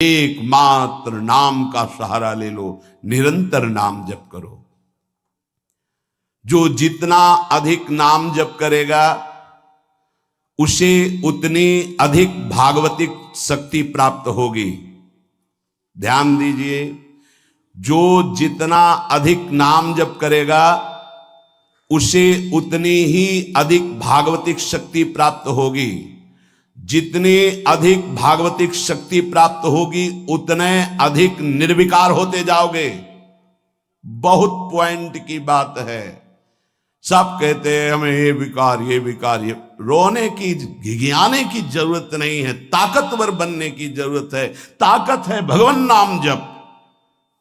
एकमात्र नाम का सहारा ले लो, निरंतर नाम जप करो। जो जितना अधिक नाम जप करेगा उसे उतनी अधिक भागवतिक शक्ति प्राप्त होगी। ध्यान दीजिए, जो जितना अधिक नाम जप करेगा उसे उतनी ही अधिक भागवतिक शक्ति प्राप्त होगी। जितनी अधिक भागवतिक शक्ति प्राप्त होगी उतने अधिक निर्विकार होते जाओगे। बहुत पॉइंट की बात है। सब कहते हैं हमें ये विकार ये विकार, ये रोने की घिघियाने की जरूरत नहीं है, ताकतवर बनने की जरूरत है। ताकत है भगवान नाम जप।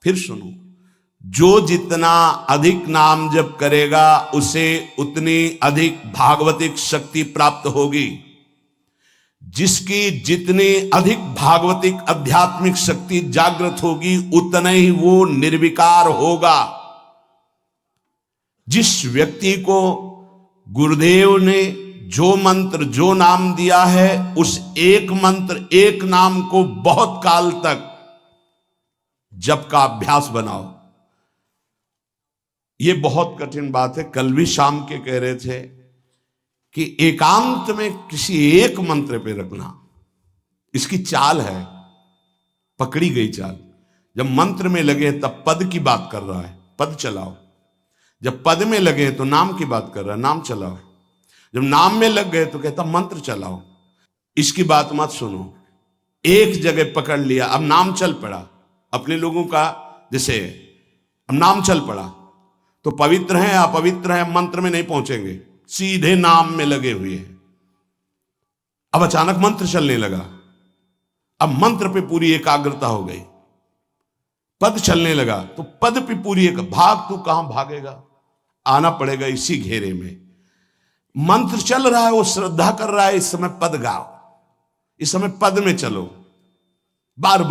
फिर सुनो, जो जितना अधिक नाम जप करेगा उसे उतनी अधिक भागवतिक शक्ति प्राप्त होगी। जिसकी जितनी अधिक भागवतिक आध्यात्मिक शक्ति जागृत होगी उतना ही वो निर्विकार होगा। जिस व्यक्ति को गुरुदेव ने जो मंत्र जो नाम दिया है उस एक मंत्र एक नाम को बहुत काल तक जप का अभ्यास बनाओ। ये बहुत कठिन बात है। कल भी शाम के कह रहे थे कि एकांत में किसी एक मंत्र पे रखना, इसकी चाल है, पकड़ी गई चाल। जब मंत्र में लगे तब पद की बात कर रहा है, पद चलाओ। जब पद में लगे तो नाम की बात कर रहा है, नाम चलाओ। जब नाम में लग गए तो कहता मंत्र चलाओ। इसकी बात मत सुनो। एक जगह पकड़ लिया, अब नाम चल पड़ा। अपने लोगों का जैसे अब नाम चल पड़ा तो पवित्र हैं अपवित्र हैं मंत्र में नहीं पहुंचेंगे, सीधे नाम में लगे हुए हैं। अब अचानक मंत्र चलने लगा, अब मंत्र पे पूरी एकाग्रता हो गई। पद चलने लगा तो पद पे पूरी एक भाग, तो कहां भागेगा, आना पड़ेगा इसी घेरे में। मंत्र चल रहा है, वो श्रद्धा कर रहा है, इस समय पद गाओ, इस समय पद में चलो। बार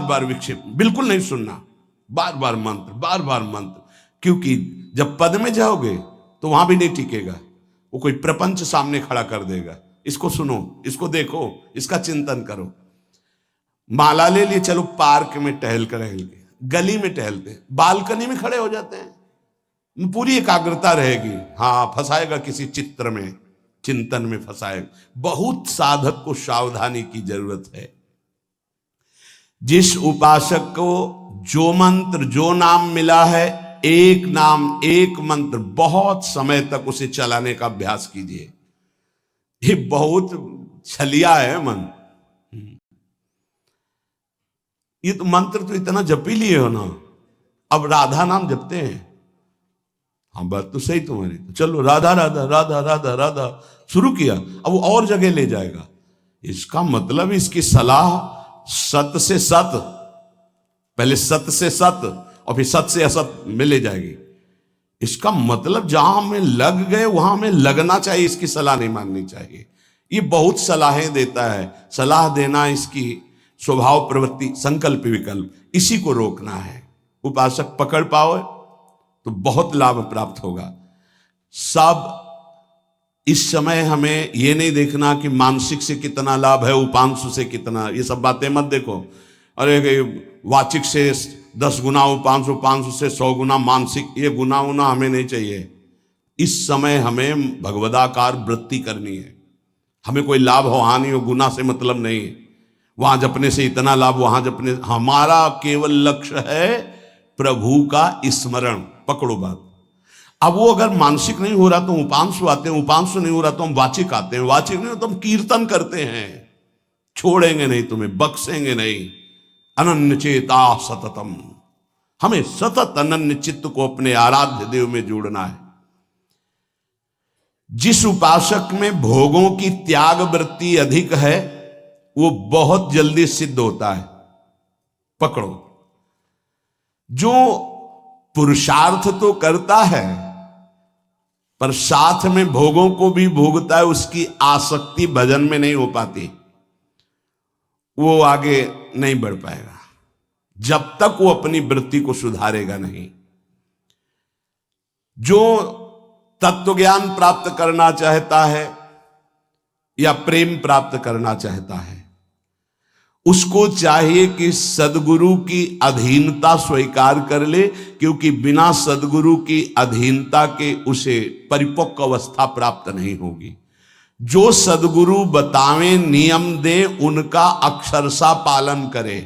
बार विक्षेप बिल्कुल नहीं सुनना, बार बार मंत्र। क्योंकि जब पद में जाओगे तो वहां भी नहीं टिकेगा, वो कोई प्रपंच सामने खड़ा कर देगा। इसको सुनो, इसको देखो, इसका चिंतन करो। माला ले लिए, चलो पार्क में टहल कर रहेंगे, गली में टहलते, बालकनी में खड़े हो जाते हैं, पूरी एकाग्रता रहेगी। हाँ, फंसाएगा किसी चित्र में, चिंतन में फंसाएगा। बहुत साधक को सावधानी की जरूरत है। जिस उपासक को जो मंत्र जो नाम मिला है, एक नाम एक मंत्र बहुत समय तक उसे चलाने का अभ्यास कीजिए। ये बहुत छलिया है मन। ये तो मंत्र तो इतना जप ही लिए हो ना, अब राधा नाम जपते हैं। हाँ, बात तो सही तुम्हारी। तो चलो राधा राधा राधा राधा राधा शुरू किया, अब वो और जगह ले जाएगा। इसका मतलब इसकी सलाह सत से सत, पहले सत से सत और फिर सत से असत में ले जाएगी। इसका मतलब जहां हमें लग गए वहां हमें लगना चाहिए, इसकी सलाह नहीं माननी चाहिए। ये बहुत सलाहें देता है, सलाह देना इसकी स्वभाव प्रवृत्ति संकल्प विकल्प, इसी को रोकना है। उपासक पकड़ पाओ तो बहुत लाभ प्राप्त होगा। सब इस समय हमें ये नहीं देखना कि मानसिक से कितना लाभ है, उपांशु से कितना, ये सब बातें मत देखो। अरे वाचिक से 10 गुना उपांशु, उपांशु से 100 गुना मानसिक, ये गुना उना हमें नहीं चाहिए। इस समय हमें भगवदाकार वृत्ति करनी है। हमें कोई लाभ हो हानि हो गुना से मतलब नहीं है। वहां जपने से इतना लाभ, वहां जपने, हमारा केवल लक्ष्य है प्रभु का स्मरण। पकड़ो बात। अब वो अगर मानसिक नहीं हो रहा तो उपांशु आते हैं, उपांशु नहीं हो रहा तो हम वाचिक आते हैं, वाचिक नहीं हो तो हम कीर्तन करते हैं। छोड़ेंगे नहीं तुम्हें, बख्शेंगे नहीं। अनन्य चेता सततम, हमें सतत अनन्य चित्त को अपने आराध्य देव में जोड़ना है। जिस उपासक में भोगों की त्याग वृत्ति अधिक है वो बहुत जल्दी सिद्ध होता है। पकड़ो, जो पुरुषार्थ तो करता है पर साथ में भोगों को भी भोगता है, उसकी आसक्ति भजन में नहीं हो पाती, वो आगे नहीं बढ़ पाएगा जब तक वो अपनी वृत्ति को सुधारेगा नहीं। जो तत्व ज्ञान प्राप्त करना चाहता है या प्रेम प्राप्त करना चाहता है, उसको चाहिए कि सदगुरु की अधीनता स्वीकार कर ले, क्योंकि बिना सदगुरु की अधीनता के उसे परिपक्व अवस्था प्राप्त नहीं होगी। जो सदगुरु बतावें, नियम दे, उनका अक्षरशः पालन करे।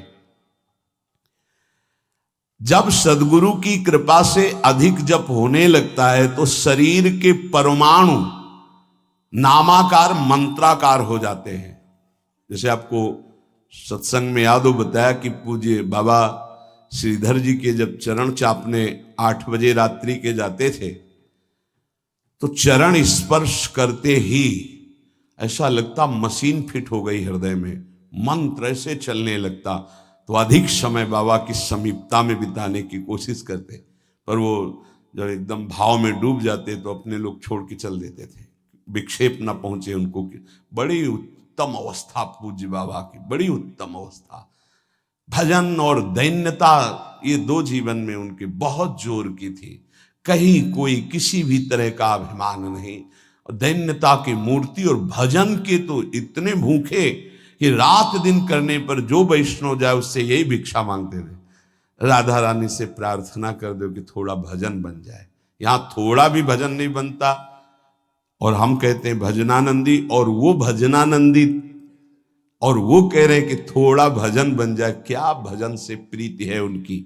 जब सदगुरु की कृपा से अधिक जप होने लगता है तो शरीर के परमाणु नामाकार मंत्राकार हो जाते हैं। जैसे आपको सत्संग में याद हो बताया कि पूज्य बाबा श्रीधर जी के जब चरण चापने 8 बजे रात्रि के जाते थे तो चरण स्पर्श करते ही ऐसा लगता मशीन फिट हो गई हृदय में, मंत्र ऐसे चलने लगता। तो अधिक समय बाबा की समीपता में बिताने की कोशिश करते, पर वो जब एकदम भाव में डूब जाते तो अपने लोग छोड़ के चल देते थे, विक्षेप ना पहुंचे उनको। बड़ी उत्तम अवस्था पूज्य बाबा की, बड़ी उत्तम अवस्था। भजन और दैन्यता ये 2 जीवन में उनके बहुत जोर की थी। कहीं कोई किसी भी तरह का अभिमान नहीं, दैन्यता की मूर्ति। और भजन के तो इतने भूखे कि रात दिन करने पर जो वैष्णव जाए उससे यही भिक्षा मांगते थे, राधा रानी से प्रार्थना कर दो कि थोड़ा भजन बन जाए। यहां थोड़ा भी भजन नहीं बनता और हम कहते हैं भजनानंदी, और वो भजनानंदी और वो कह रहे हैं कि थोड़ा भजन बन जाए। क्या भजन से प्रीति है उनकी।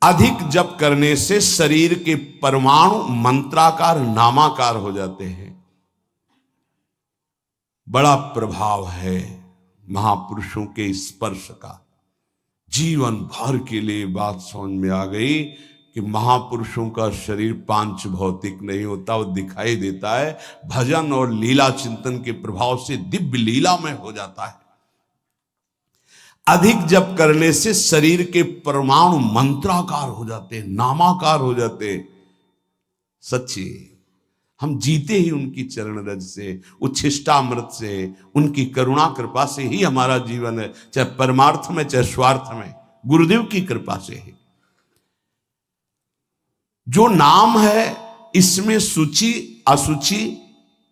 अधिक जप करने से शरीर के परमाणु मंत्राकार नामाकार हो जाते हैं। बड़ा प्रभाव है महापुरुषों के स्पर्श का। जीवन भर के लिए बात समझ में आ गई कि महापुरुषों का शरीर पांच भौतिक नहीं होता, वो दिखाई देता है। भजन और लीला चिंतन के प्रभाव से दिव्य लीला में हो जाता है। अधिक जप करने से शरीर के परमाणु मंत्राकार हो जाते हैं, नामाकार हो जाते हैं। सच्ची हम जीते ही उनकी चरण रज से, उच्छिष्टामृत से, उनकी करुणा कृपा से ही हमारा जीवन है, चाहे परमार्थ में चाहे स्वार्थ में, गुरुदेव की कृपा से ही। जो नाम है इसमें सूचि असुचि,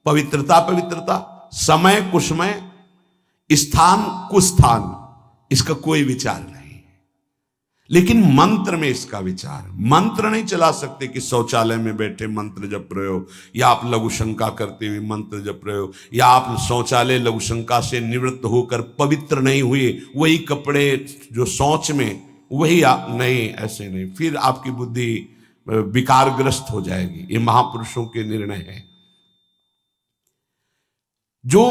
पवित्रता पवित्रता, समय कुसमय, स्थान कुस्थान, इसका कोई विचार नहीं। लेकिन मंत्र में इसका विचार। मंत्र नहीं चला सकते कि शौचालय में बैठे मंत्र जप रहे हो, या आप लघु शंका करते हुए मंत्र जप रहे हो, या आप शौचालय लघु शंका से निवृत्त होकर पवित्र नहीं हुए, वही कपड़े जो शौच में वही आप नहीं, ऐसे नहीं। फिर आपकी बुद्धि विकारग्रस्त हो जाएगी। ये महापुरुषों के निर्णय है। जो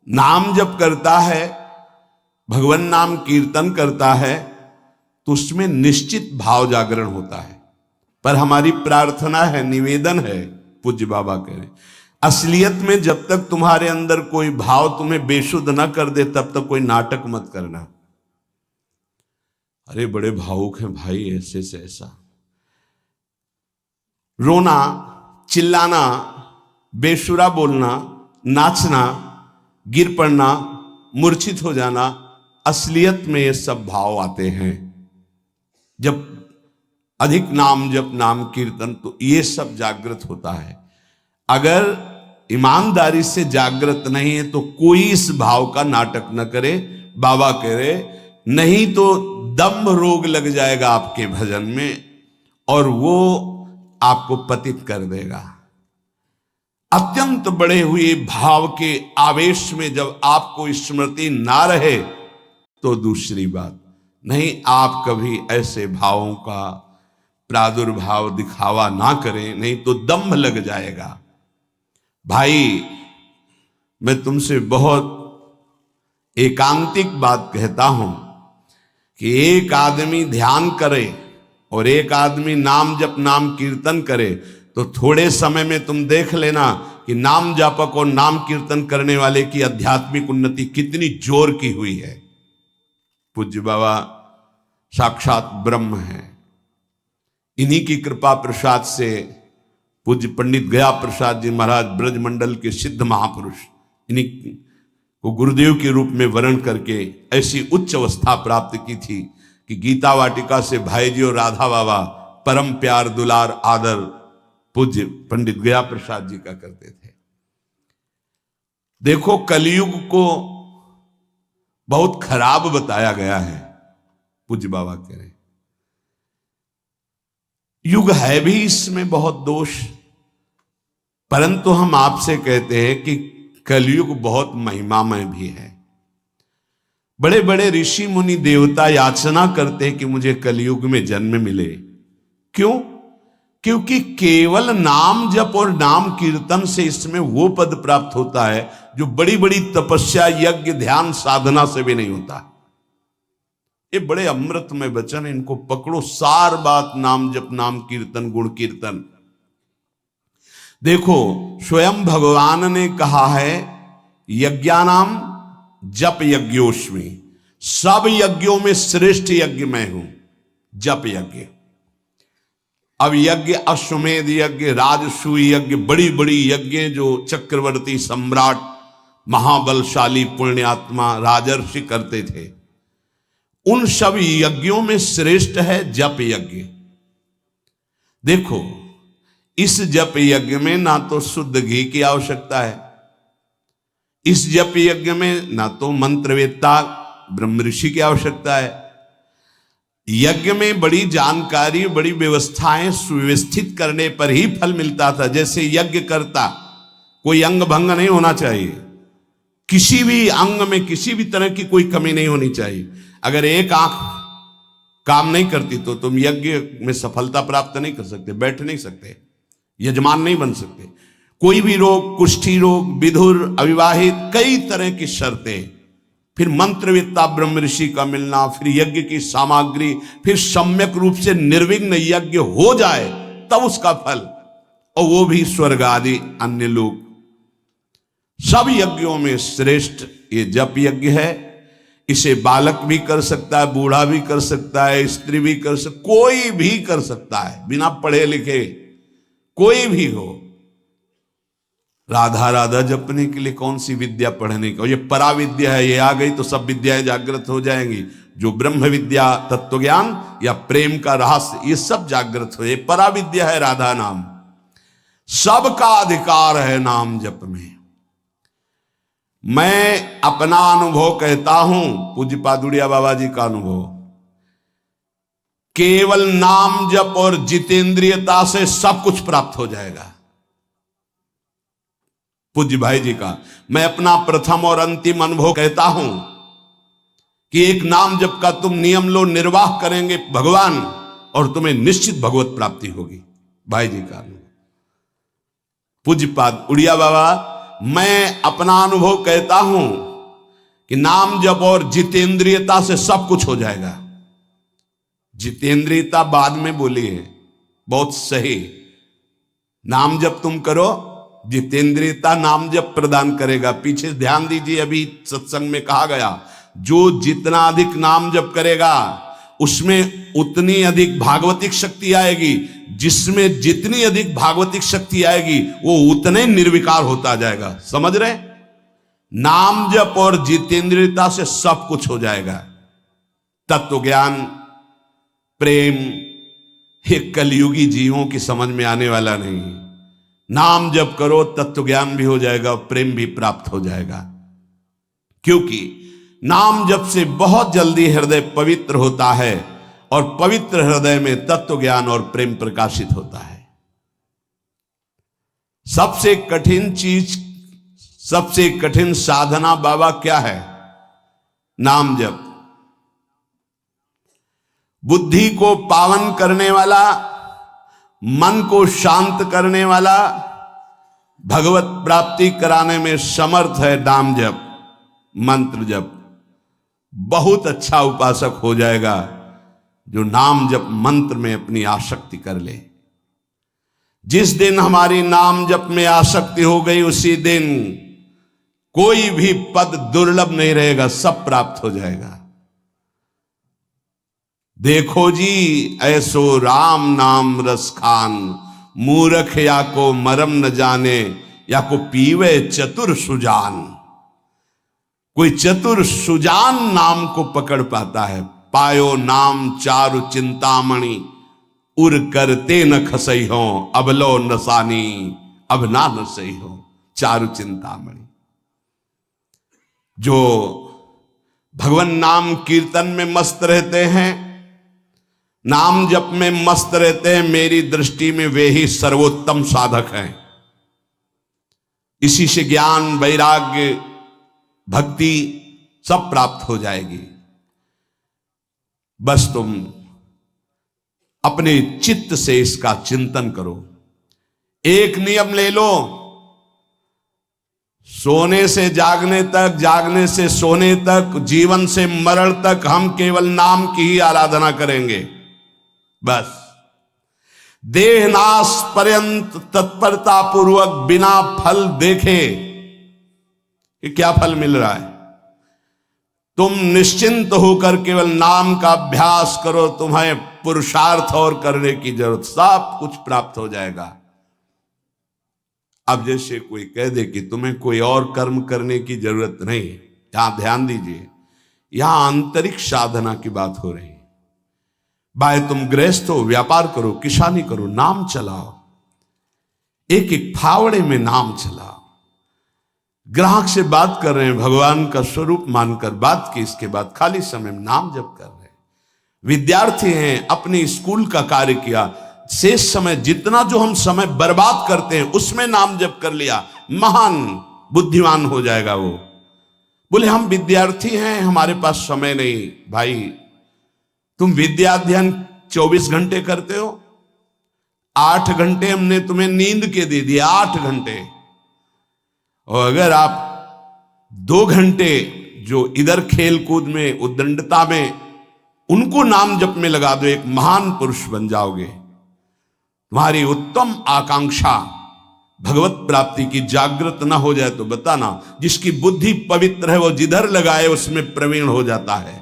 नाम जप करता है, भगवान नाम कीर्तन करता है, तो उसमें निश्चित भाव जागरण होता है। पर हमारी प्रार्थना है, निवेदन है, पूज्य बाबा कह रहे, असलियत में जब तक तुम्हारे अंदर कोई भाव तुम्हें बेशुद्ध ना कर दे तब तक कोई नाटक मत करना। अरे बड़े भावुक हैं भाई, ऐसे से ऐसा रोना, चिल्लाना, बेसुरा बोलना, नाचना, गिर पड़ना, मूर्छित हो जाना, असलियत में ये सब भाव आते हैं। जब अधिक नाम जप, नाम कीर्तन, तो ये सब जागृत होता है। अगर ईमानदारी से जागृत नहीं है तो कोई इस भाव का नाटक न करे। बाबा कह रहे, नहीं तो दम्भ रोग लग जाएगा आपके भजन में और वो आपको पतित कर देगा। अत्यंत बढ़े हुए भाव के आवेश में जब आपको स्मृति ना रहे तो दूसरी बात नहीं। आप कभी ऐसे भावों का प्रादुर्भाव दिखावा ना करें, नहीं तो दम्भ लग जाएगा। भाई मैं तुमसे बहुत एकांतिक बात कहता हूं कि एक आदमी ध्यान करे और एक आदमी नाम जप, नाम कीर्तन करे, तो थोड़े समय में तुम देख लेना कि नाम जापक और नाम कीर्तन करने वाले की आध्यात्मिक उन्नति कितनी जोर की हुई है। पूज्य बाबा साक्षात ब्रह्म है। इन्हीं की कृपा प्रसाद से पूज्य पंडित गया प्रसाद जी महाराज ब्रजमंडल के सिद्ध महापुरुष, इन्हीं को गुरुदेव के रूप में वर्ण करके ऐसी उच्च अवस्था प्राप्त की थी कि गीता वाटिका से भाई जी और राधा बाबा परम प्यार, दुलार, आदर पूज्य पंडित गया प्रसाद जी का करते थे। देखो कलयुग को बहुत खराब बताया गया है। पूज्य बाबा कह रहे युग है भी इसमें बहुत दोष, परंतु हम आपसे कहते हैं कि कलयुग बहुत महिमामय भी है। बड़े बड़े ऋषि मुनि देवता याचना करते हैं कि मुझे कलयुग में जन्म मिले। क्यों? क्योंकि केवल नाम जप और नाम कीर्तन से इसमें वो पद प्राप्त होता है जो बड़ी बड़ी तपस्या, यज्ञ, ध्यान, साधना से भी नहीं होता। ये बड़े अमृतमय वचन, इनको पकड़ो। सार बात नाम जप, नाम कीर्तन, गुण कीर्तन। देखो स्वयं भगवान ने कहा है यज्ञानाम जप यज्ञोस्मि, सब यज्ञों में श्रेष्ठ यज्ञ मैं हूं, जप यज्ञ। अब यज्ञ, अश्वमेध यज्ञ, राजसूय यज्ञ, बड़ी बड़ी यज्ञ जो चक्रवर्ती, सम्राट, महाबलशाली, पुण्यात्मा, राजर्षि करते थे, उन सब यज्ञों में श्रेष्ठ है जप यज्ञ। देखो इस जप यज्ञ में ना तो शुद्ध घी की आवश्यकता है, इस जप यज्ञ में ना तो मंत्रवेत्ता ब्रह्म ऋषि की आवश्यकता है। यज्ञ में बड़ी जानकारी, बड़ी व्यवस्थाएं सुव्यवस्थित करने पर ही फल मिलता था। जैसे यज्ञ करता, कोई अंग भंग नहीं होना चाहिए, किसी भी अंग में किसी भी तरह की कोई कमी नहीं होनी चाहिए। अगर एक आंख काम नहीं करती तो तुम यज्ञ में सफलता प्राप्त नहीं कर सकते, बैठ नहीं सकते, यजमान नहीं बन सकते। कोई भी रोग, कुष्ठी रोग, विधुर, अविवाहित, कई तरह की शर्तें, फिर मंत्रवेत्ता ब्रह्म ऋषि का मिलना, फिर यज्ञ की सामग्री, फिर सम्यक रूप से निर्विघ्न यज्ञ हो जाए तब उसका फल, और वो भी स्वर्ग आदि अन्य लोग। सब यज्ञों में श्रेष्ठ ये जप यज्ञ है। इसे बालक भी कर सकता है, बूढ़ा भी कर सकता है, स्त्री भी कर सकता, कोई भी कर सकता है, बिना पढ़े लिखे कोई भी हो। राधा राधा जपने के लिए कौन सी विद्या पढ़ने का, ये पराविद्या है, ये आ गई तो सब विद्याएं जागृत हो जाएंगी। जो ब्रह्म विद्या, तत्व ज्ञान या प्रेम का रहस्य, ये सब जागृत हो, ये पराविद्या है राधा नाम। सबका अधिकार है नाम जप में। मैं अपना अनुभव कहता हूं, पूज्य पादुड़िया बाबा जी का अनुभव, केवल नाम जप और जितेंद्रियता से सब कुछ प्राप्त हो जाएगा। पूज्य भाई जी का मैं अपना प्रथम और अंतिम अनुभव कहता हूं कि एक नाम जप का तुम नियम लो, निर्वाह करेंगे भगवान, और तुम्हें निश्चित भगवत प्राप्ति होगी। भाई जी का अनुभव। पूज्य पाद उड़िया बाबा, मैं अपना अनुभव कहता हूं कि नाम जप और जितेंद्रियता से सब कुछ हो जाएगा। जितेंद्रियता बाद में बोली है, बहुत सही। नाम जप तुम करो, जितेंद्रियता नाम जप प्रदान करेगा। पीछे ध्यान दीजिए, अभी सत्संग में कहा गया, जो जितना अधिक नाम जप करेगा उसमें उतनी अधिक भागवतिक शक्ति आएगी, जिसमें जितनी अधिक भागवतिक शक्ति आएगी वो उतने निर्विकार होता जाएगा। समझ रहे? नाम जप और जितेंद्रियता से सब कुछ हो जाएगा। तत्व ज्ञान, प्रेम, ये कलयुगी जीवों की समझ में आने वाला नहीं। नाम जप करो, तत्व ज्ञान भी हो जाएगा, प्रेम भी प्राप्त हो जाएगा। क्योंकि नाम जप से बहुत जल्दी हृदय पवित्र होता है, और पवित्र हृदय में तत्व ज्ञान और प्रेम प्रकाशित होता है। सबसे कठिन चीज, सबसे कठिन साधना बाबा क्या है? नाम जप। बुद्धि को पावन करने वाला, मन को शांत करने वाला, भगवत प्राप्ति कराने में समर्थ है नाम जप, मंत्र जप। बहुत अच्छा उपासक हो जाएगा जो नाम जप मंत्र में अपनी आसक्ति कर ले। जिस दिन हमारी नाम जप में आसक्ति हो गई, उसी दिन कोई भी पद दुर्लभ नहीं रहेगा, सब प्राप्त हो जाएगा। देखो जी ऐसो राम नाम रस खान, मूर्ख या को मरम न जाने, या को पीवे चतुर सुजान। कोई चतुर सुजान नाम को पकड़ पाता है। पायो नाम चारु चिंतामणि, उर करते न खसई हो, अबलो नसानी, अब ना नसई हो। चारु चिंतामणि, जो भगवान नाम कीर्तन में मस्त रहते हैं, नाम जप में मस्त रहते हैं। मेरी दृष्टि में वे ही सर्वोत्तम साधक हैं। इसी से ज्ञान, वैराग्य, भक्ति सब प्राप्त हो जाएगी। बस तुम अपने चित्त से इसका चिंतन करो। एक नियम ले लो, सोने से जागने तक, जागने से सोने तक, जीवन से मरण तक हम केवल नाम की ही आराधना करेंगे। बस देहनाश पर्यंत तत्परता पूर्वक बिना फल देखे कि क्या फल मिल रहा है, तुम निश्चिंत होकर केवल नाम का अभ्यास करो। तुम्हें पुरुषार्थ और करने की जरूरत, सब कुछ प्राप्त हो जाएगा। अब जैसे कोई कह दे कि तुम्हें कोई और कर्म करने की जरूरत नहीं, यहां ध्यान दीजिए, यहां आंतरिक साधना की बात हो रही है। भाई तुम गृहस्थ हो, व्यापार करो, किसानी करो, नाम चलाओ, एक एक फावड़े में नाम चलाओ। ग्राहक से बात कर रहे हैं, भगवान का स्वरूप मानकर बात की, इसके बाद खाली समय में नाम जप कर रहे हैं। विद्यार्थी हैं, अपने स्कूल का कार्य किया, शेष समय जितना जो हम समय बर्बाद करते हैं उसमें नाम जप कर लिया, महान बुद्धिमान हो जाएगा वो। बोले हम विद्यार्थी हैं, हमारे पास समय नहीं। भाई तुम विद्या अध्ययन 24 घंटे करते हो, 8 घंटे हमने तुम्हें नींद के दे दिए, 8 घंटे। और अगर आप 2 घंटे जो इधर खेल कूद में, उद्दंडता में, उनको नाम जप में लगा दो, एक महान पुरुष बन जाओगे। तुम्हारी उत्तम आकांक्षा भगवत प्राप्ति की जागृत ना हो जाए तो बताना। जिसकी बुद्धि पवित्र है वो जिधर लगाए उसमें प्रवीण हो जाता है।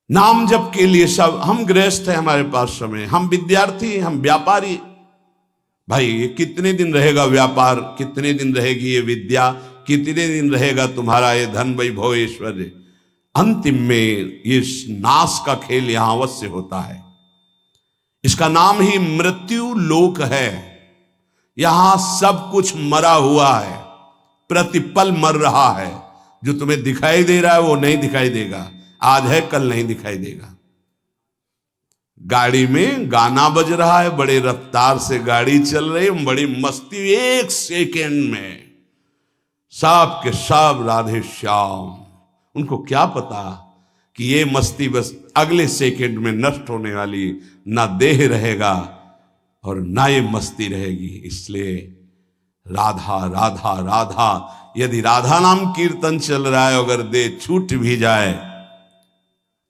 नाम जप के लिए सब, हम गृहस्थ हैं, हमारे पास समय, हम विद्यार्थी, हम व्यापारी। भाई ये कितने दिन रहेगा व्यापार, कितने दिन रहेगी ये विद्या, कितने दिन रहेगा तुम्हारा ये धन वैभव ऐश्वर्य। अंतिम में ये नाश का खेल यहां अवश्य होता है। इसका नाम ही मृत्यु लोक है। यहां सब कुछ मरा हुआ है, प्रतिपल मर रहा है। जो तुम्हें दिखाई दे रहा है वो नहीं दिखाई देगा, आज है कल नहीं दिखाई देगा। गाड़ी में गाना बज रहा है, बड़े रफ्तार से गाड़ी चल रही है, बड़ी मस्ती, 1 सेकेंड में सब के सब राधे श्याम। उनको क्या पता कि ये मस्ती बस अगले सेकंड में नष्ट होने वाली, ना देह रहेगा और ना ये मस्ती रहेगी। इसलिए राधा राधा राधा, यदि राधा नाम कीर्तन चल रहा है, अगर देह छूट भी जाए,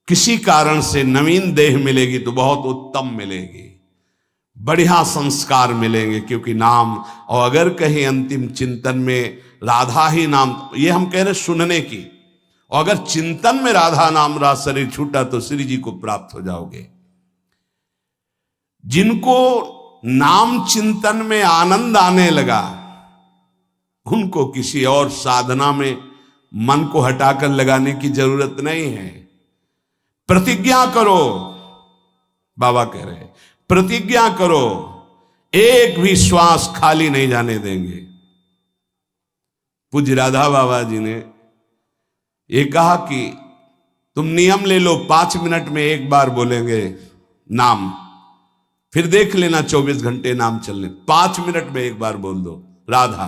किसी कारण से नवीन देह मिलेगी तो बहुत उत्तम मिलेगी, बढ़िया संस्कार मिलेंगे, क्योंकि नाम। और अगर कहीं अंतिम चिंतन में राधा ही नाम, ये हम कह रहे सुनने की, और अगर चिंतन में राधा नाम रहा, शरीर छूटा, तो श्री जी को प्राप्त हो जाओगे। जिनको नाम चिंतन में आनंद आने लगा, उनको किसी और साधना में मन को हटाकर लगाने की जरूरत नहीं है। प्रतिज्ञा करो, बाबा कह रहे, प्रतिज्ञा करो, एक भी श्वास खाली नहीं जाने देंगे। पूज्य राधा बाबा जी ने ये कहा कि तुम नियम ले लो, 5 मिनट में एक बार बोलेंगे नाम, फिर देख लेना 24 घंटे नाम चलने। 5 मिनट में एक बार बोल दो राधा,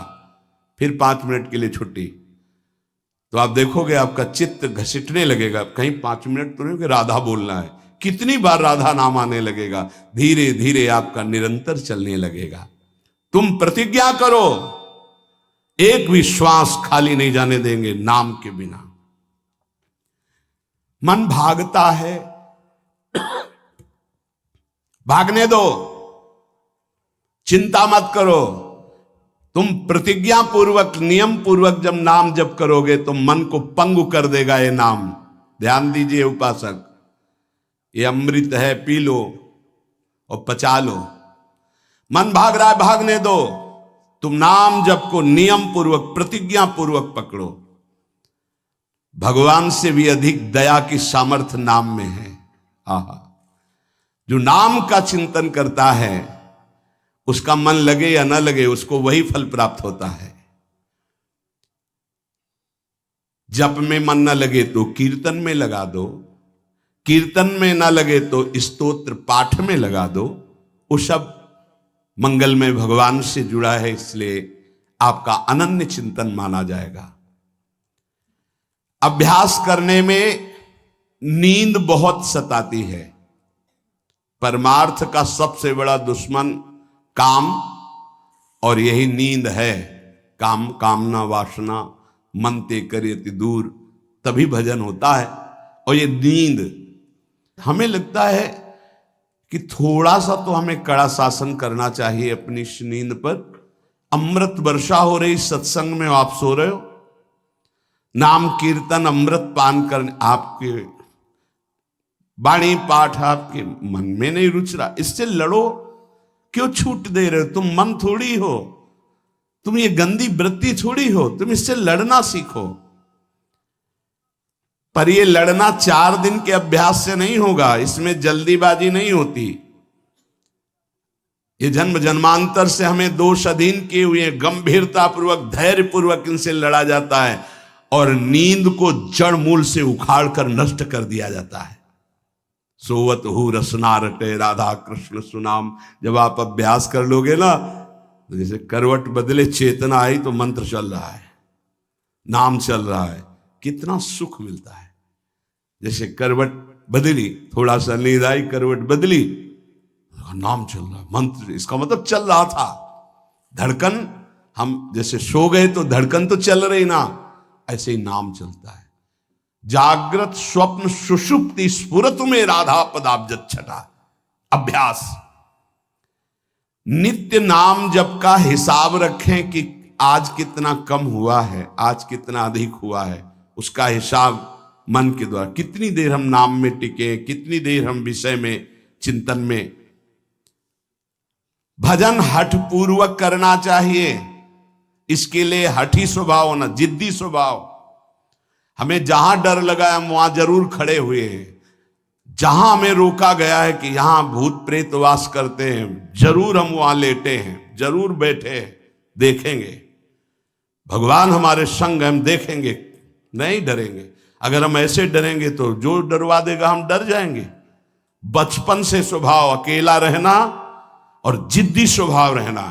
फिर 5 मिनट के लिए छुट्टी, तो आप देखोगे आपका चित्त घसीटने लगेगा। कहीं 5 मिनट तो नहीं कि राधा बोलना है, कितनी बार राधा नाम आने लगेगा। धीरे धीरे आपका निरंतर चलने लगेगा। तुम प्रतिज्ञा करो, एक भी श्वास खाली नहीं जाने देंगे नाम के बिना। मन भागता है, भागने दो, चिंता मत करो। तुम प्रतिज्ञा पूर्वक, नियम पूर्वक जब नाम जप करोगे तो मन को पंगु कर देगा ये नाम। ध्यान दीजिए उपासक, ये अमृत है, पी लो और पचा लो। मन भाग रहा है, भागने दो। तुम नाम जप को नियम पूर्वक, प्रतिज्ञा पूर्वक पकड़ो। भगवान से भी अधिक दया की सामर्थ्य नाम में है। आहा, जो नाम का चिंतन करता है उसका मन लगे या न लगे, उसको वही फल प्राप्त होता है। जप में मन न लगे तो कीर्तन में लगा दो, कीर्तन में न लगे तो स्तोत्र पाठ में लगा दो। वो सब मंगलमय भगवान से जुड़ा है, इसलिए आपका अनन्य चिंतन माना जाएगा। अभ्यास करने में नींद बहुत सताती है। परमार्थ का सबसे बड़ा दुश्मन काम, और यही नींद है। काम कामना वासना मनते करियति दूर, तभी भजन होता है। और ये नींद, हमें लगता है कि थोड़ा सा तो हमें कड़ा शासन करना चाहिए अपनी इस नींद पर। अमृत वर्षा हो रही सत्संग में, आप सो रहे हो, नाम कीर्तन अमृत पान करने, आपके वाणी पाठ आपके मन में नहीं रुच रहा, इससे लड़ो। क्यों छूट दे रहे हो? तुम मन थोड़ी हो, तुम ये गंदी वृत्ति थोड़ी हो, तुम इससे लड़ना सीखो। पर ये लड़ना 4 दिन के अभ्यास से नहीं होगा, इसमें जल्दीबाजी नहीं होती। ये जन्म जन्मांतर से हमें दोष अधीन किए हुए गंभीरता पूर्वक धैर्य पूर्वक इनसे लड़ा जाता है, और नींद को जड़ मूल से उखाड़ कर नष्ट कर दिया जाता है। सोवत हु रसना रटे राधा कृष्ण सुनाम, जब आप अभ्यास कर लोगे ना, तो जैसे करवट बदले चेतना आई तो मंत्र चल रहा है, नाम चल रहा है, कितना सुख मिलता है। जैसे करवट बदली, थोड़ा सा नींद आई, करवट बदली, नाम चल रहा है, मंत्र, इसका मतलब चल रहा था। धड़कन, हम जैसे सो गए तो धड़कन तो चल रही ना, ऐसे ही नाम चलता है। जागृत स्वप्न सुषुप्ति स्फुरत में राधा पदाब्ज छटा। अभ्यास, नित्य नाम जप का हिसाब रखें कि आज कितना कम हुआ है, आज कितना अधिक हुआ है, उसका हिसाब मन के द्वारा। कितनी देर हम नाम में टिके, कितनी देर हम विषय में चिंतन में। भजन हठ पूर्वक करना चाहिए, इसके लिए हठी स्वभाव होना, जिद्दी स्वभाव। हमें जहां डर लगा है हम वहां जरूर खड़े हुए हैं। जहां हमें रोका गया है कि यहां भूत प्रेत वास करते हैं, जरूर हम वहां लेटे हैं, जरूर बैठे हैं, देखेंगे। भगवान हमारे संग, हम देखेंगे, नहीं डरेंगे। अगर हम ऐसे डरेंगे तो जो डरवा देगा हम डर जाएंगे। बचपन से स्वभाव अकेला रहना और जिद्दी स्वभाव रहना,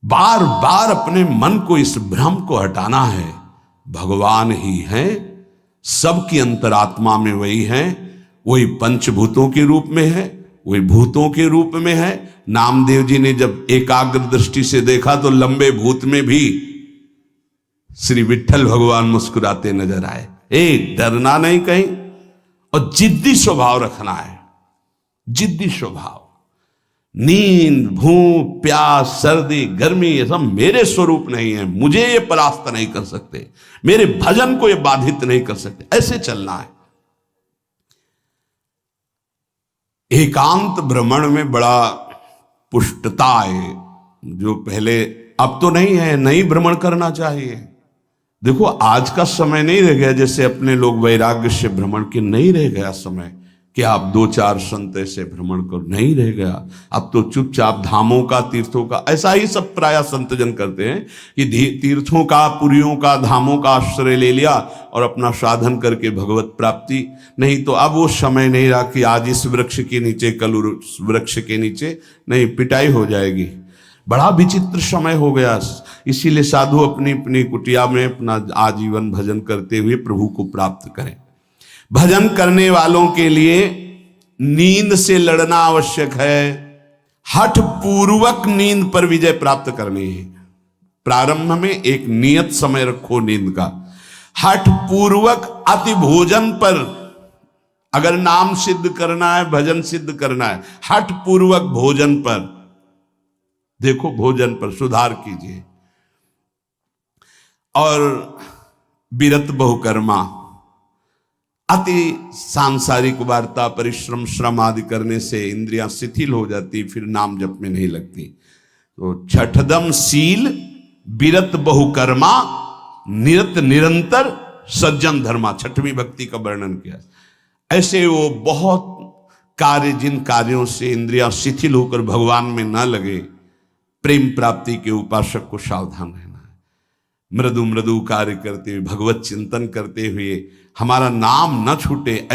बार बार अपने मन को इस भ्रम को हटाना है। भगवान ही हैं, सबकी अंतरात्मा में वही हैं, वही पंचभूतों के रूप में है, वही भूतों के रूप में है। नामदेव जी ने जब एकाग्र दृष्टि से देखा तो लंबे भूत में भी श्री विठ्ठल भगवान मुस्कुराते नजर आए। डरना नहीं कहीं, और जिद्दी स्वभाव रखना है, जिद्दी स्वभाव। नींद, भूख, प्यास, सर्दी, गर्मी, ये सब मेरे स्वरूप नहीं है, मुझे ये परास्त नहीं कर सकते, मेरे भजन को ये बाधित नहीं कर सकते, ऐसे चलना है। एकांत भ्रमण में बड़ा पुष्टता है, जो पहले, अब तो नहीं है, नहीं भ्रमण करना चाहिए। देखो आज का समय नहीं रह गया जैसे अपने लोग वैराग्य से भ्रमण के, नहीं रह गया समय कि आप 2-4 संत ऐसे भ्रमण करो, नहीं रह गया। अब तो चुपचाप धामों का, तीर्थों का, ऐसा ही सब प्राय संतजन करते हैं कि तीर्थों का, पुरियों का, धामों का आश्रय ले लिया और अपना साधन करके भगवत प्राप्ति। नहीं तो अब वो समय नहीं रहा कि आज इस वृक्ष के नीचे, कल उस वृक्ष के नीचे, नहीं, पिटाई हो जाएगी। बड़ा विचित्र समय हो गया। इसीलिए साधु अपनी अपनी कुटिया में अपना आजीवन भजन करते हुए प्रभु को प्राप्त करें। भजन करने वालों के लिए नींद से लड़ना आवश्यक है। हठ पूर्वक नींद पर विजय प्राप्त करनी है। प्रारंभ में एक नियत समय रखो नींद का। हठ पूर्वक अति भोजन पर, अगर नाम सिद्ध करना है, भजन सिद्ध करना है, हठ पूर्वक भोजन पर, देखो भोजन पर सुधार कीजिए। और विरत बहुकर्मा, अति सांसारिक वार्ता, परिश्रम, श्रम आदि करने से इंद्रियां शिथिल हो जाती, फिर नाम जप में नहीं लगती। तो छठदम शील, विरत बहुकर्मा, निरत निरंतर, सज्जन धर्मा, छठवीं भक्ति का वर्णन किया। ऐसे वो बहुत कार्य, जिन कार्यों से इंद्रियां शिथिल होकर भगवान में न लगे, प्रेम प्राप्ति के उपासक को सावधान रहना है। मृदु मृदु कार्य करते हुए, भगवत चिंतन करते हुए हमारा नाम न छूटे,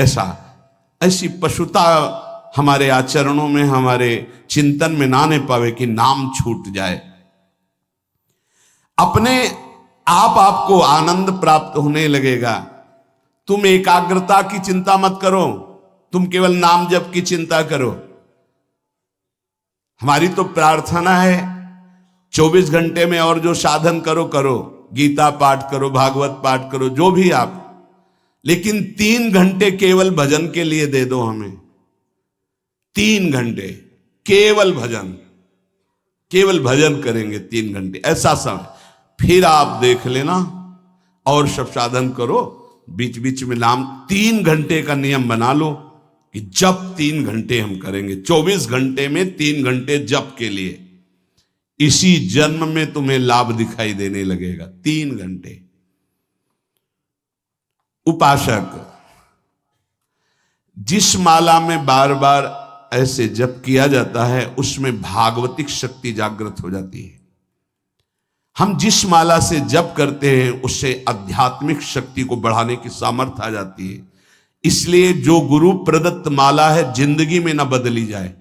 ऐसी पशुता हमारे आचरणों में, हमारे चिंतन में ना आने पावे कि नाम छूट जाए। अपने आप आपको आनंद प्राप्त होने लगेगा। तुम एकाग्रता की चिंता मत करो, तुम केवल नाम जप की चिंता करो। हमारी तो प्रार्थना है 24 घंटे में और जो साधन करो करो, गीता पाठ करो, भागवत पाठ करो, जो भी आप, लेकिन 3 घंटे केवल भजन के लिए दे दो हमें। 3 घंटे केवल भजन करेंगे 3 घंटे, ऐसा समय। फिर आप देख लेना और सब साधन करो, बीच बीच में नाम। 3 घंटे का नियम बना लो कि जप 3 घंटे हम करेंगे, 24 घंटे में 3 घंटे जप के लिए। इसी जन्म में तुम्हें लाभ दिखाई देने लगेगा। 3 घंटे। उपासक जिस माला में बार बार ऐसे जप किया जाता है उसमें भागवतिक शक्ति जागृत हो जाती है। हम जिस माला से जप करते हैं उससे आध्यात्मिक शक्ति को बढ़ाने की सामर्थ्य आ जाती है। इसलिए जो गुरु प्रदत्त माला है जिंदगी में न बदली जाए।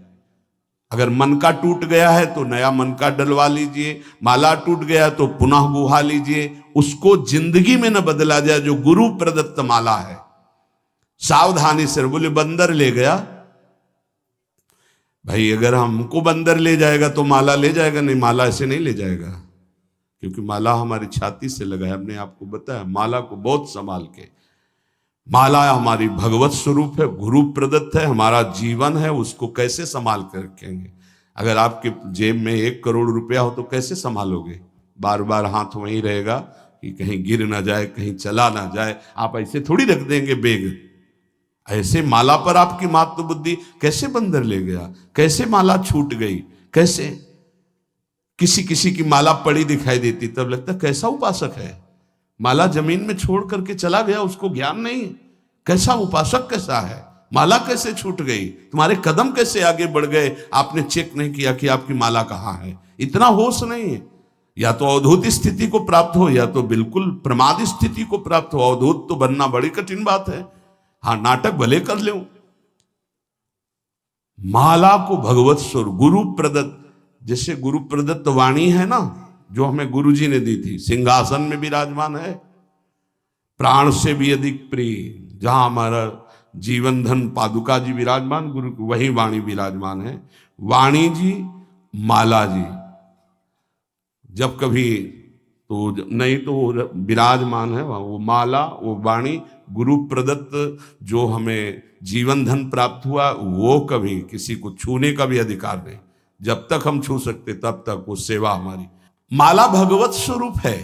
अगर मन का टूट गया है तो नया मन का डलवा लीजिए, माला टूट गया तो पुनः गुहा लीजिए, उसको जिंदगी में न बदला जाए जो गुरु प्रदत्त माला है। सावधानी से। बोले बंदर ले गया, भाई अगर हमको बंदर ले जाएगा तो माला ले जाएगा? नहीं, माला ऐसे नहीं ले जाएगा, क्योंकि माला हमारी छाती से लगा है। हमने आपको बताया माला को बहुत संभाल के। माला हमारी भगवत स्वरूप है, गुरु प्रदत्त है, हमारा जीवन है, उसको कैसे संभाल कर रखेंगे? अगर आपके जेब में 1 करोड़ रुपया हो तो कैसे संभालोगे? बार बार हाथ वहीं रहेगा कि कहीं गिर ना जाए, कहीं चला ना जाए। आप ऐसे थोड़ी रख देंगे बेग। ऐसे माला पर आपकी मातृ बुद्धि कैसे बंदर ले गया? कैसे माला छूट गई? कैसे? किसी किसी की माला पड़ी दिखाई देती तब लगता कैसा उपासक है, माला जमीन में छोड़ करके चला गया, उसको ज्ञान नहीं। कैसा उपासक कैसा है? माला कैसे छूट गई? तुम्हारे कदम कैसे आगे बढ़ गए? आपने चेक नहीं किया कि आपकी माला कहां है। इतना होश नहीं है। या तो अवधूत स्थिति को प्राप्त हो या तो बिल्कुल प्रमाद स्थिति को प्राप्त हो। अवधूत तो बनना बड़ी कठिन बात है। हाँ, नाटक भले कर ले। माला को भगवत स्वरूप गुरु प्रदत्त, जैसे गुरु प्रदत्त वाणी है ना, जो हमें गुरुजी ने दी थी, सिंहासन में विराजमान है, प्राण से भी अधिक प्रिय। जहां हमारा जीवन धन पादुका जी विराजमान, गुरु वही वाणी विराजमान है। वाणी जी, माला जी, जब कभी तो नहीं तो विराजमान है वो माला, वो वाणी, गुरु प्रदत्त जो हमें जीवन धन प्राप्त हुआ, वो कभी किसी को छूने का भी अधिकार नहीं। जब तक हम छू सकते तब तक वो सेवा हमारी। माला भगवत स्वरूप है।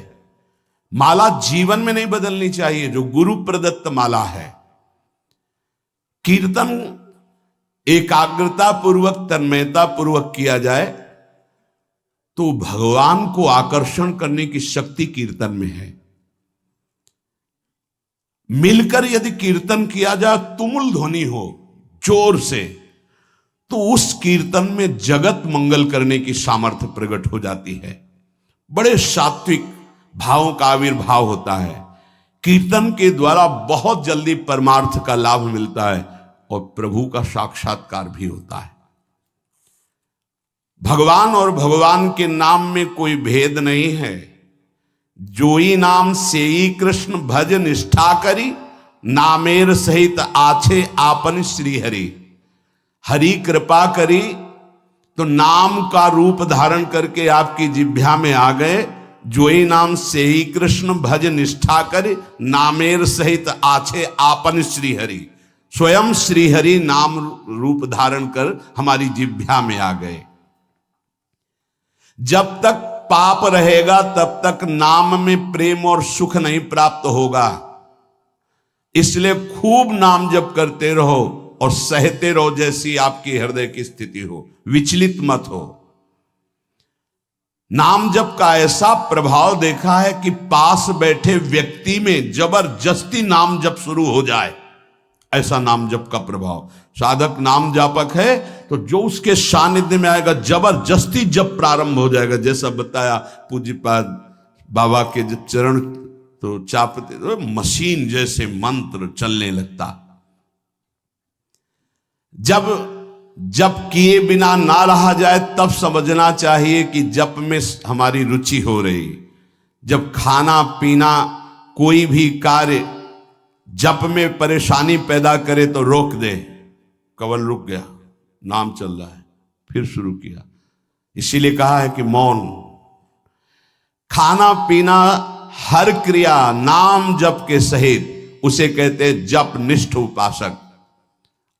माला जीवन में नहीं बदलनी चाहिए, जो गुरु प्रदत्त माला है। कीर्तन एकाग्रता पूर्वक, तन्मयता पूर्वक किया जाए तो भगवान को आकर्षण करने की शक्ति कीर्तन में है। मिलकर यदि कीर्तन किया जाए, तुमुल ध्वनि हो जोर से, तो उस कीर्तन में जगत मंगल करने की सामर्थ्य प्रकट हो जाती है। बड़े सात्विक भावों का आविर्भाव होता है। कीर्तन के द्वारा बहुत जल्दी परमार्थ का लाभ मिलता है और प्रभु का साक्षात्कार भी होता है। भगवान और भगवान के नाम में कोई भेद नहीं है। जोई नाम सेई कृष्ण भज निष्ठा करी, नामेर सहित आछे आपन श्री हरि। हरि कृपा करी तो नाम का रूप धारण करके आपकी जिह्वा में आ गए। जोई नाम सेई कृष्ण भज निष्ठा करी, नामेर सहित आछे आपन श्री हरि। स्वयं श्री हरि नाम रूप धारण कर हमारी जिह्वा में आ गए। जब तक पाप रहेगा तब तक नाम में प्रेम और सुख नहीं प्राप्त होगा। इसलिए खूब नाम जप करते रहो और सहते रहो, जैसी आपकी हृदय की स्थिति हो, विचलित मत हो। नाम जप का ऐसा प्रभाव देखा है कि पास बैठे व्यक्ति में जबरदस्ती नाम जप शुरू हो जाए, ऐसा नाम जप का प्रभाव। साधक नाम जापक है तो जो उसके सानिध्य में आएगा जबरदस्ती जप प्रारंभ हो जाएगा। जैसा बताया पूज्यपाद बाबा के जब चरण तो चापते तो मशीन जैसे मंत्र चलने लगता। जब जप किए बिना ना रहा जाए तब समझना चाहिए कि जप में हमारी रुचि हो रही। जब खाना पीना कोई भी कार्य जप में परेशानी पैदा करे तो रोक दे। कवल रुक गया, नाम चल रहा है, फिर शुरू किया। इसीलिए कहा है कि मौन। खाना पीना हर क्रिया नाम जप के सहित, उसे कहते हैं जप निष्ठ उपासक।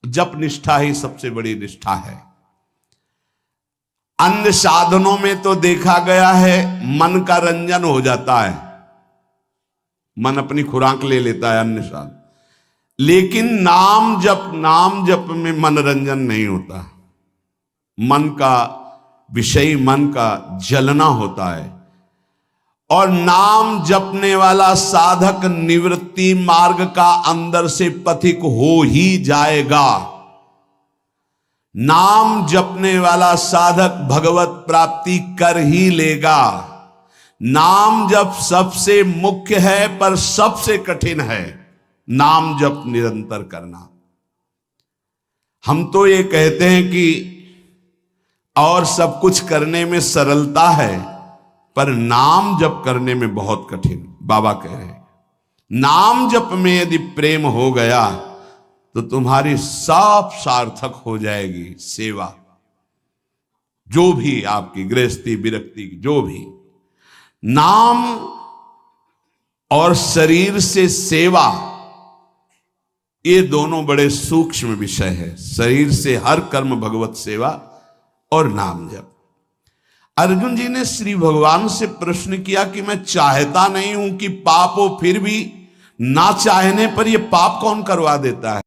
जप निष्ठा ही सबसे बड़ी निष्ठा है। अन्य साधनों में तो देखा गया है मन का रंजन हो जाता है, मन अपनी खुराक ले लेता है अन्य साधन, लेकिन नाम जप में मनोरंजन नहीं होता। मन का विषय, मन का जलना होता है। और नाम जपने वाला साधक निवृत्ति मार्ग का अंदर से पथिक हो ही जाएगा। नाम जपने वाला साधक भगवत प्राप्ति कर ही लेगा। नाम जप सबसे मुख्य है पर सबसे कठिन है नाम जप निरंतर करना। हम तो ये कहते हैं कि और सब कुछ करने में सरलता है, पर नाम जप करने में बहुत कठिन। बाबा कह रहे हैं नाम जप में यदि प्रेम हो गया तो तुम्हारी सब सार्थक हो जाएगी सेवा, जो भी आपकी गृहस्थी विरक्ति जो भी। नाम और शरीर से सेवा, ये दोनों बड़े सूक्ष्म विषय है। शरीर से हर कर्म भगवत सेवा और नाम जप। अर्जुन जी ने श्री भगवान से प्रश्न किया कि मैं चाहता नहीं हूं कि पाप हो, फिर भी ना चाहने पर यह पाप कौन करवा देता है।